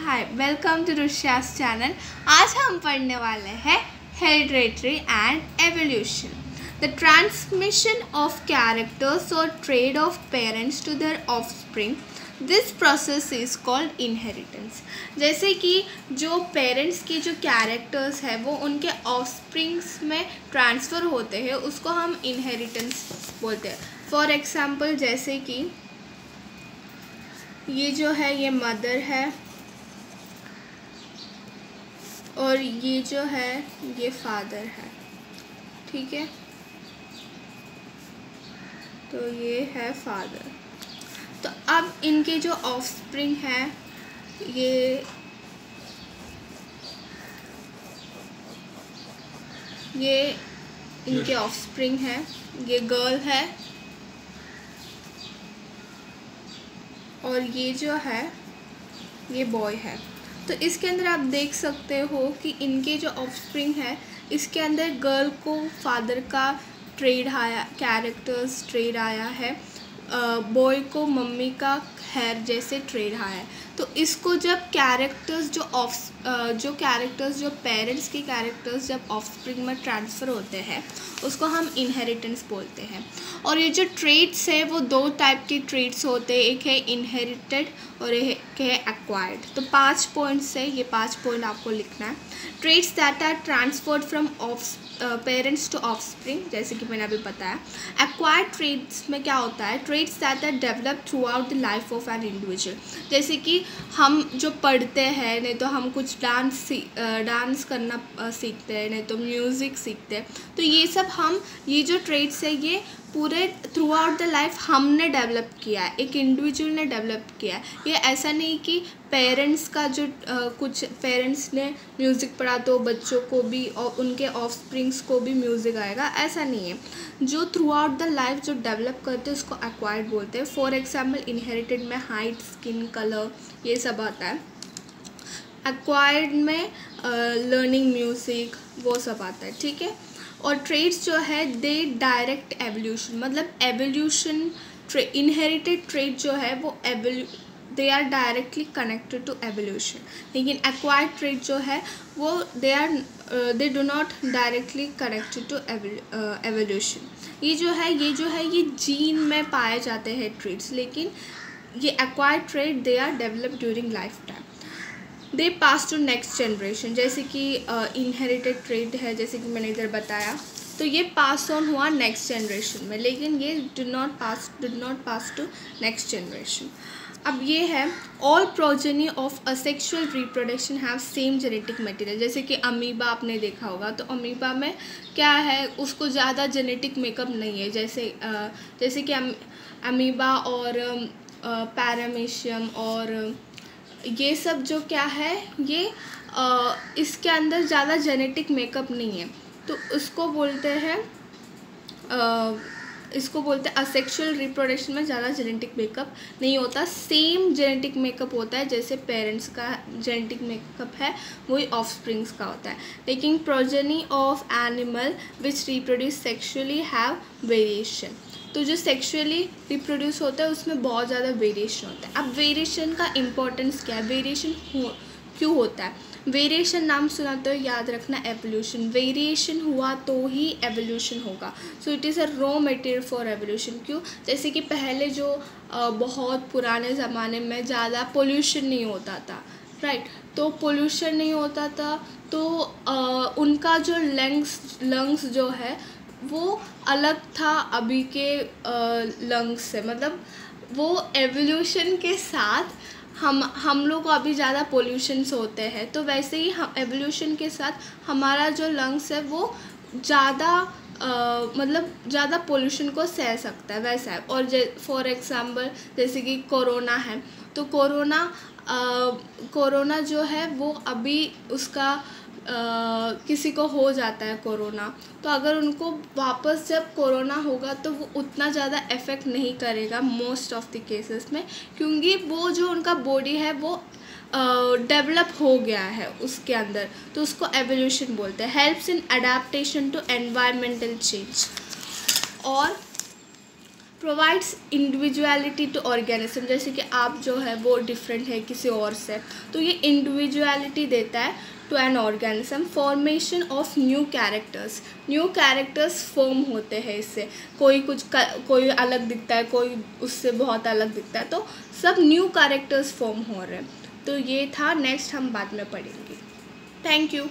Hi, welcome to Rushiya's channel. आज हम पढ़ने वाले हैं hereditary and evolution, the transmission of characters और trait of parents to their offspring. This process is called inheritance. जैसे कि जो पेरेंट्स की जो कैरेक्टर्स है वो उनके ऑफस्प्रिंग्स में ट्रांसफ़र होते हैं, उसको हम इनहेरिटेंस बोलते हैं। फॉर एग्जाम्पल, जैसे कि ये जो है ये मदर है और ये जो है ये फादर है, ठीक है। तो ये है फादर। तो अब इनके जो ऑफस्प्रिंग है ये इनके ऑफस्प्रिंग है, ये गर्ल है और ये जो है ये बॉय है। तो इसके अंदर आप देख सकते हो कि इनके जो ऑफस्प्रिंग है इसके अंदर गर्ल को फादर का ट्रेड आया, कैरेक्टर्स ट्रेड आया है, बॉय को मम्मी का हेयर जैसे ट्रेड आया है। तो इसको जब कैरेक्टर्स जो पेरेंट्स के कैरेक्टर्स जब ऑफस्प्रिंग में ट्रांसफ़र होते हैं उसको हम इनहेरिटेंस बोलते हैं। और ये जो ट्रेड्स है वो दो टाइप के ट्रेड्स होते हैं, एक है इनहेरिटेड और एक है एक्वायर्ड। तो 5 पॉइंट्स है, ये 5 पॉइंट आपको लिखना है। Traits that are transferred from parents to offspring, जैसे कि मैंने अभी बताया। एक्वायर्ड ट्रेड्स में क्या होता है, traits that are develop throughout the life of an individual. जैसे कि हम जो पढ़ते हैं, नहीं तो हम कुछ डांस करना सीखते हैं, नहीं तो म्यूज़िक सीखते हैं। तो ये जो ट्रेड्स है ये पूरे थ्रू आउट द लाइफ हमने डेवलप किया है, एक इंडिविजुअल ने डेवलप किया है। ये ऐसा नहीं कि पेरेंट्स का जो कुछ पेरेंट्स ने म्यूज़िक पढ़ा तो बच्चों को भी और उनके ऑफस्प्रिंग्स को भी म्यूज़िक आएगा, ऐसा नहीं है। जो थ्रू आउट द लाइफ जो डेवलप करते हैं उसको एक्वायर्ड बोलते हैं। फॉर एग्जाम्पल, इनहेरिटेड में हाइट, स्किन कलर ये सब आता है। एक्वायर्ड में लर्निंग म्यूज़िक वो सब आता है, ठीक है। और ट्रेड्स जो है दे डायरेक्ट एवोल्यूशन, मतलब एवोल्यूशन इनहेरिटेड ट्रेड जो है वो they are directly connected to evolution. लेकिन एक्वायर्ड ट्रेड जो है वो they do not directly connected to evolution. ये जो है ये जीन में पाए जाते हैं ट्रेड्स, लेकिन ये acquired trait they are develop during lifetime. They pass to next generation, जैसे कि इनहेरिटेड ट्रेड है, जैसे कि मैंने इधर बताया, तो ये पास ऑन हुआ नेक्स्ट जनरेशन में, लेकिन ये did not pass to next generation. अब ये है all progeny of asexual reproduction have same genetic material. जैसे कि अमीबा आपने देखा होगा, तो अमीबा में क्या है, उसको ज़्यादा जेनेटिक मेकअप नहीं है। जैसे कि अमीबा और पैरामीशियम और ये सब जो क्या है ये इसके अंदर ज़्यादा जेनेटिक मेकअप नहीं है, तो उसको बोलते हैं असेक्सुअल रिप्रोडक्शन में ज़्यादा जेनेटिक मेकअप नहीं होता। सेम जेनेटिक मेकअप होता है जैसे पेरेंट्स का जेनेटिक मेकअप है वही ऑफस्प्रिंग्स का होता है। लेकिन progeny of animal which reproduce sexually have variation. तो जो सेक्सुअली रिप्रोड्यूस होता है उसमें बहुत ज़्यादा वेरिएशन होता है। अब वेरिएशन का इम्पोर्टेंस क्या है, वेरिएशन क्यों होता है? वेरिएशन नाम सुना तो याद रखना एवोल्यूशन। वेरिएशन हुआ तो ही एवोल्यूशन होगा। So it is a raw material for evolution. क्यों? जैसे कि पहले जो बहुत पुराने ज़माने में ज़्यादा पोल्यूशन नहीं होता था, राइट। तो पोल्यूशन नहीं होता था तो उनका जो लंग्स जो है वो अलग था अभी के लंग्स से। मतलब वो एवोल्यूशन के साथ हम लोग को अभी ज़्यादा पोल्यूशंस होते हैं, तो वैसे ही हम एवोल्यूशन के साथ हमारा जो लंग्स है वो ज़्यादा मतलब ज़्यादा पोल्यूशन को सह सकता है, वैसा है। और फॉर एग्ज़ाम्पल जैसे कि कोरोना है, तो कोरोना जो है वो अभी उसका किसी को हो जाता है कोरोना, तो अगर उनको वापस जब कोरोना होगा तो वो उतना ज़्यादा इफ़ेक्ट नहीं करेगा मोस्ट ऑफ द केसेस में, क्योंकि वो जो उनका बॉडी है वो डेवलप हो गया है उसके अंदर। तो उसको एवोल्यूशन बोलते हैं। Helps in adaptation to environmental change और प्रोवाइड्स इंडिविजुअलिटी टू ऑर्गेनिज्म, जैसे कि आप जो है वो डिफरेंट है किसी और से, तो ये इंडिविजुअलिटी देता है to an organism. Formation of new characters form होते हैं इससे, कोई अलग दिखता है, कोई उससे बहुत अलग दिखता है, तो सब न्यू कैरेक्टर्स फॉर्म हो रहे हैं। तो ये था, नेक्स्ट हम बाद में पढ़ेंगे। Thank you.